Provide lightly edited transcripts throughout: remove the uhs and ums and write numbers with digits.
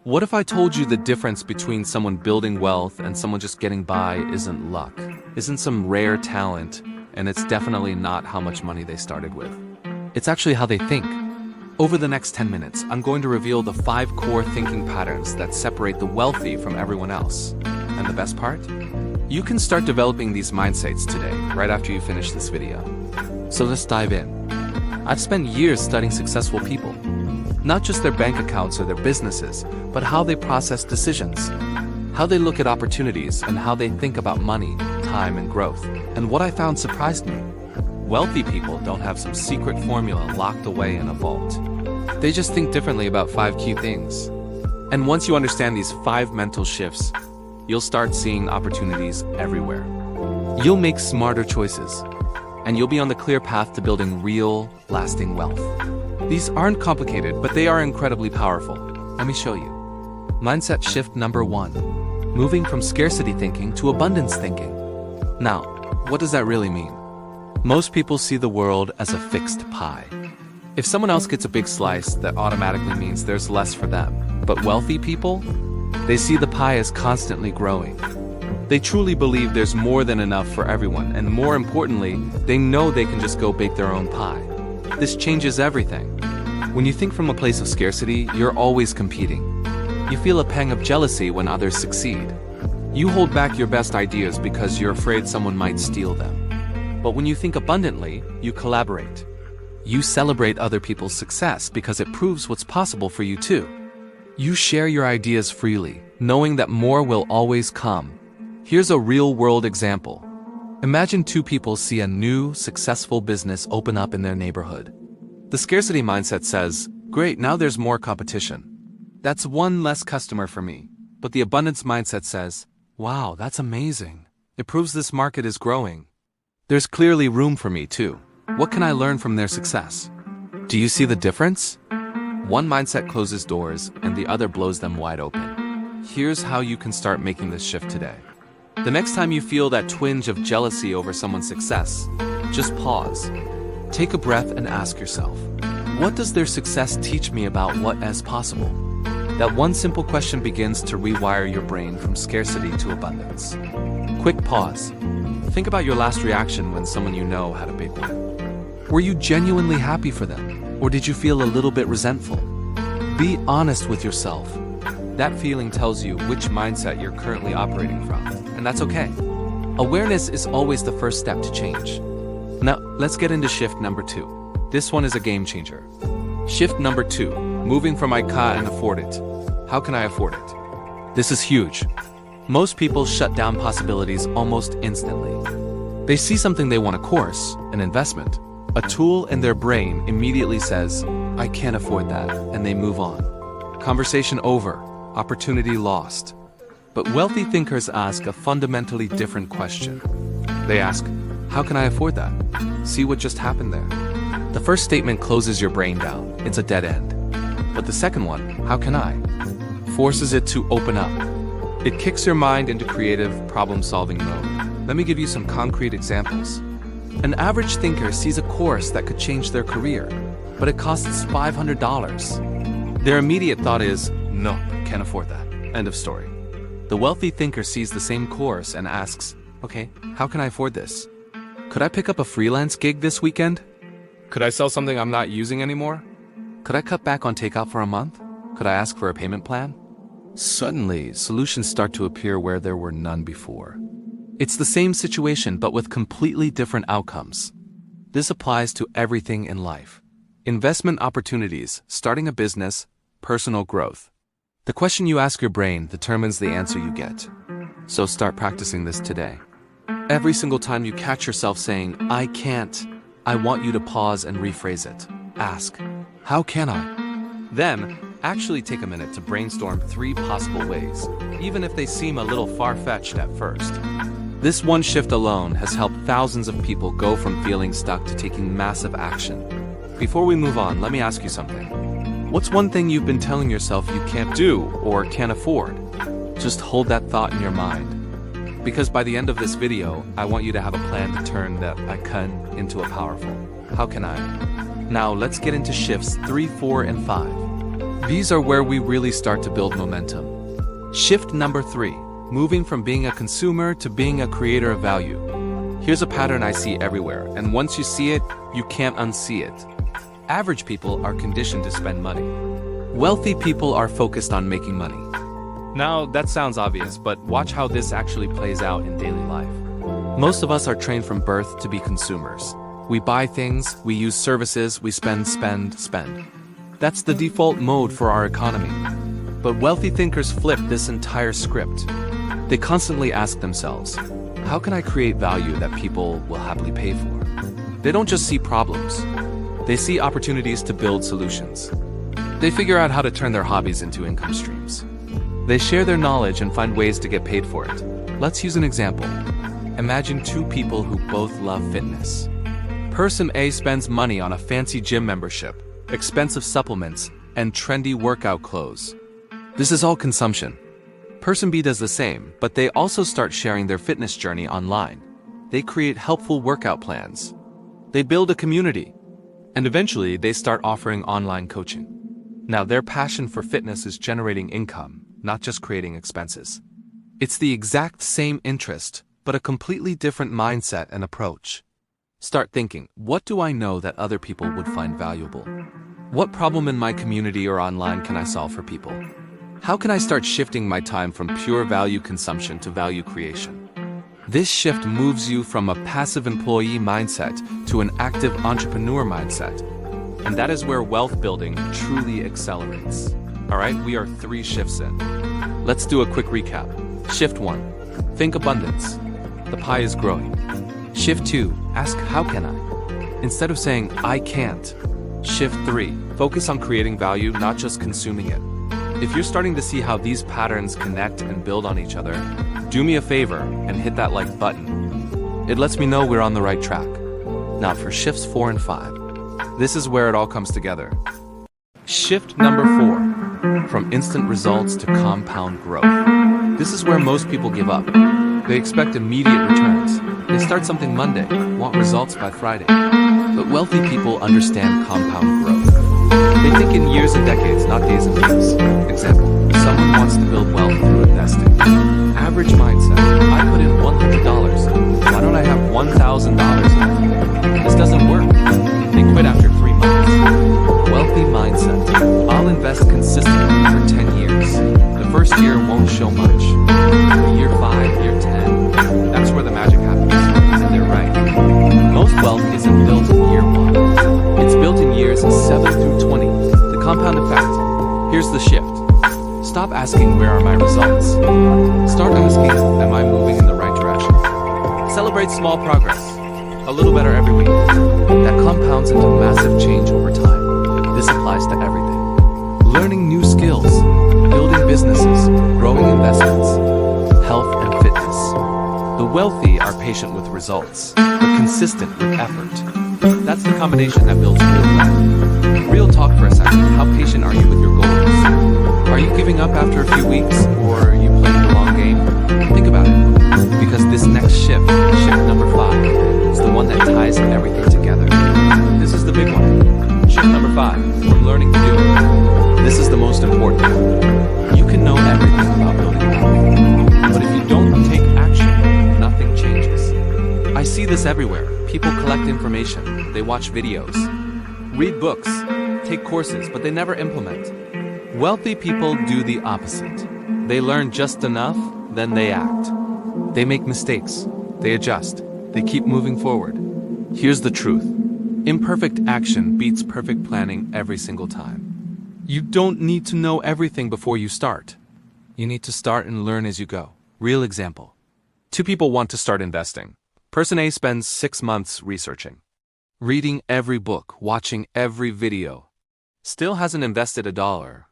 What if I told you the difference between someone building wealth and someone just getting by isn't luck, isn't some rare talent, and it's definitely not how much money they started with? It's actually how they think. Over the next 10 minutes, I'm going to reveal the 5 core thinking patterns that separate the wealthy from everyone else. And the best part? You can start developing these mindsets today, right after you finish this video. So let's dive in. I've spent years studying successful people. Not just their bank accounts or their businesses, but how they process decisions, how they look at opportunities, and how they think about money, time, and growth. And what I found surprised me. Wealthy people don't have some secret formula locked away in a vault. They just think differently about 5 key things. And once you understand these 5 mental shifts, you'll start seeing opportunities everywhere. You'll make smarter choices, and you'll be on the clear path to building real, lasting wealth. These aren't complicated, but they are incredibly powerful. Let me show you. Mindset shift number 1. Moving from scarcity thinking to abundance thinking. Now, what does that really mean? Most people see the world as a fixed pie. If someone else gets a big slice, that automatically means there's less for them. But wealthy people? They see the pie as constantly growing. They truly believe there's more than enough for everyone, and more importantly, they know they can just go bake their own pie. This changes everything. When you think from a place of scarcity, you're always competing. You feel a pang of jealousy when others succeed. You hold back your best ideas because you're afraid someone might steal them. But when you think abundantly, you collaborate. You celebrate other people's success because it proves what's possible for you too. You share your ideas freely, knowing that more will always come. Here's a real-world example. Imagine 2 people see a new, successful business open up in their neighborhood. The scarcity mindset says, great, now there's more competition. That's 1 less customer for me. But the abundance mindset says, wow, that's amazing. It proves this market is growing. There's clearly room for me too. What can I learn from their success? Do you see the difference? One mindset closes doors and the other blows them wide open. Here's how you can start making this shift today. The next time you feel that twinge of jealousy over someone's success, just pause. Take a breath and ask yourself, what does their success teach me about what is possible? That one simple question begins to rewire your brain from scarcity to abundance. Quick pause. Think about your last reaction when someone you know had a big win. Were you genuinely happy for them, or did you feel a little bit resentful? Be honest with yourself. That feeling tells you which mindset you're currently operating from, and that's okay. Awareness is always the first step to change. Now, let's get into shift number 2. This one is a game changer. Shift number 2, moving from I can't afford it. How can I afford it? This is huge. Most people shut down possibilities almost instantly. They see something they want, a course, an investment, a tool, and their brain immediately says, I can't afford that, and they move on. Conversation over. Opportunity lost. But wealthy thinkers ask a fundamentally different question. They ask, how can I afford that? See what just happened there? The first statement closes your brain down. It's a dead end. But the second one, how can I? Forces it to open up. It kicks your mind into creative, problem-solving mode. Let me give you some concrete examples. An average thinker sees a course that could change their career, but it costs $500. Their immediate thought is, no, can't afford that. End of story. The wealthy thinker sees the same course and asks, okay, how can I afford this? Could I pick up a freelance gig this weekend? Could I sell something I'm not using anymore? Could I cut back on takeout for a month? Could I ask for a payment plan? Suddenly, solutions start to appear where there were none before. It's the same situation, but with completely different outcomes. This applies to everything in life. Investment opportunities, starting a business, personal growth. The question you ask your brain determines the answer you get. So start practicing this today. Every single time you catch yourself saying, I can't, I want you to pause and rephrase it. Ask, how can I? Then, actually take a minute to brainstorm 3 possible ways, even if they seem a little far-fetched at first. This one shift alone has helped thousands of people go from feeling stuck to taking massive action. Before we move on, let me ask you something. What's one thing you've been telling yourself you can't do or can't afford? Just hold that thought in your mind. Because by the end of this video, I want you to have a plan to turn that I can into a powerful how can I? Now let's get into shifts 3, 4, and 5. These are where we really start to build momentum. Shift number 3, moving from being a consumer to being a creator of value. Here's a pattern I see everywhere, and once you see it, you can't unsee it. Average people are conditioned to spend money. Wealthy people are focused on making money. Now, that sounds obvious, but watch how this actually plays out in daily life. Most of us are trained from birth to be consumers. We buy things, we use services, we spend. That's the default mode for our economy. But wealthy thinkers flip this entire script. They constantly ask themselves, how can I create value that people will happily pay for? They don't just see problems. They see opportunities to build solutions. They figure out how to turn their hobbies into income streams. They share their knowledge and find ways to get paid for it. Let's use an example. Imagine two people who both love fitness. Person A spends money on a fancy gym membership, expensive supplements, and trendy workout clothes. This is all consumption. Person B does the same, but they also start sharing their fitness journey online. They create helpful workout plans. They build a community. And eventually, they start offering online coaching. Now, their passion for fitness is generating income, not just creating expenses. It's the exact same interest, but a completely different mindset and approach. Start thinking, what do I know that other people would find valuable? What problem in my community or online can I solve for people? How can I start shifting my time from pure value consumption to value creation? This shift moves you from a passive employee mindset to an active entrepreneur mindset. And that is where wealth building truly accelerates. All right, we are 3 shifts in. Let's do a quick recap. Shift 1, think abundance. The pie is growing. Shift 2, ask how can I? Instead of saying I can't. Shift 3, focus on creating value, not just consuming it. If you're starting to see how these patterns connect and build on each other, do me a favor and hit that like button. It lets me know we're on the right track. Now for shifts 4 and 5. This is where it all comes together. Shift number 4, from instant results to compound growth. This is where most people give up. They expect immediate returns. They start something Monday, want results by Friday. But wealthy people understand compound growth. They think in years and decades, not days and weeks. Example, someone wants to build wealth through investing. Average mindset, I put in $100. Why don't I have $1,000? This doesn't work. They quit after 3 months. Wealthy mindset, I'll invest consistently for 10 years. The first year won't show much. Year 5, year 10, that's where the magic happens. And they're right. Most wealth isn't built in year 1. It's built in years 7 through 20. The compound effect. Here's the shift. Stop asking where are my results. Start asking, am I moving in the right direction? Celebrate small progress. A little better every week. That compounds into massive change over time. This applies to everything. Learning new skills, building businesses, growing investments, health and fitness. The wealthy are patient with results, but consistent with effort. That's the combination that builds real wealth. Real talk for a second. How patient are you with your goals? Are you giving up after a few weeks, or are you playing the long game? Think about it. Because this next shift, shift number 5, is the one that ties everything together. This is the big one. Shift number 5, from learning to doing. This is the most important one. You can know everything about building wealth, but if you don't take action, nothing changes. I see this everywhere. People collect information, they watch videos, read books, take courses, but they never implement. Wealthy people do the opposite. They learn just enough, then they act. They make mistakes, they adjust, they keep moving forward. Here's the truth. Imperfect action beats perfect planning every single time. You don't need to know everything before you start. You need to start and learn as you go. Real example. 2 people want to start investing. Person A spends 6 months researching, reading every book, watching every video. Still hasn't invested $1.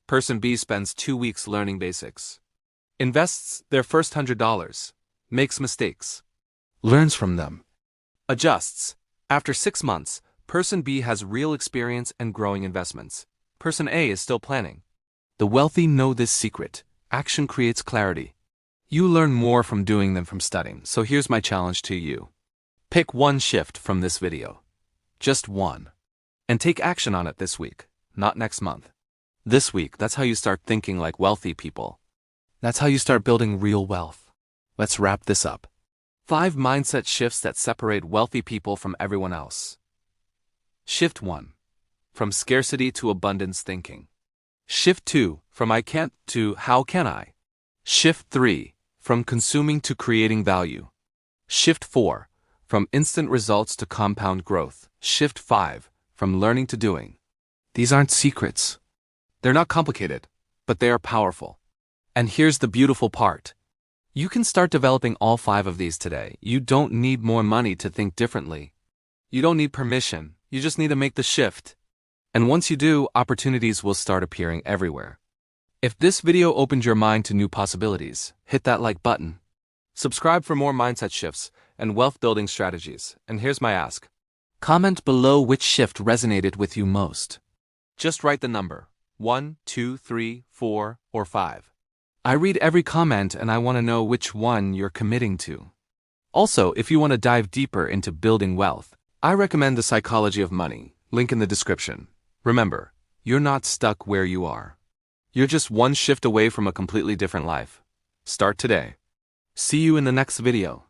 Person B spends 2 weeks learning basics. Invests their first $100. Makes mistakes. Learns from them. Adjusts. After 6 months, Person B has real experience and growing investments. Person A is still planning. The wealthy know this secret. Action creates clarity. You learn more from doing than from studying, so here's my challenge to you. Pick one shift from this video. Just one. And take action on it this week, not next month. This week, that's how you start thinking like wealthy people. That's how you start building real wealth. Let's wrap this up. 5 mindset shifts that separate wealthy people from everyone else. Shift 1. From scarcity to abundance thinking. Shift 2. From I can't to how can I. Shift 3. From consuming to creating value. Shift 4. From instant results to compound growth. Shift 5. From learning to doing. These aren't secrets. They're not complicated, but they are powerful. And here's the beautiful part. You can start developing all 5 of these today. You don't need more money to think differently. You don't need permission. You just need to make the shift. And once you do, opportunities will start appearing everywhere. If this video opened your mind to new possibilities, hit that like button. Subscribe for more mindset shifts and wealth building strategies. And here's my ask. Comment below which shift resonated with you most. Just write the number 1, 2, 3, 4, or 5. I read every comment and I want to know which one you're committing to. Also, if you want to dive deeper into building wealth, I recommend The Psychology of Money, link in the description. Remember, you're not stuck where you are. You're just one shift away from a completely different life. Start today. See you in the next video.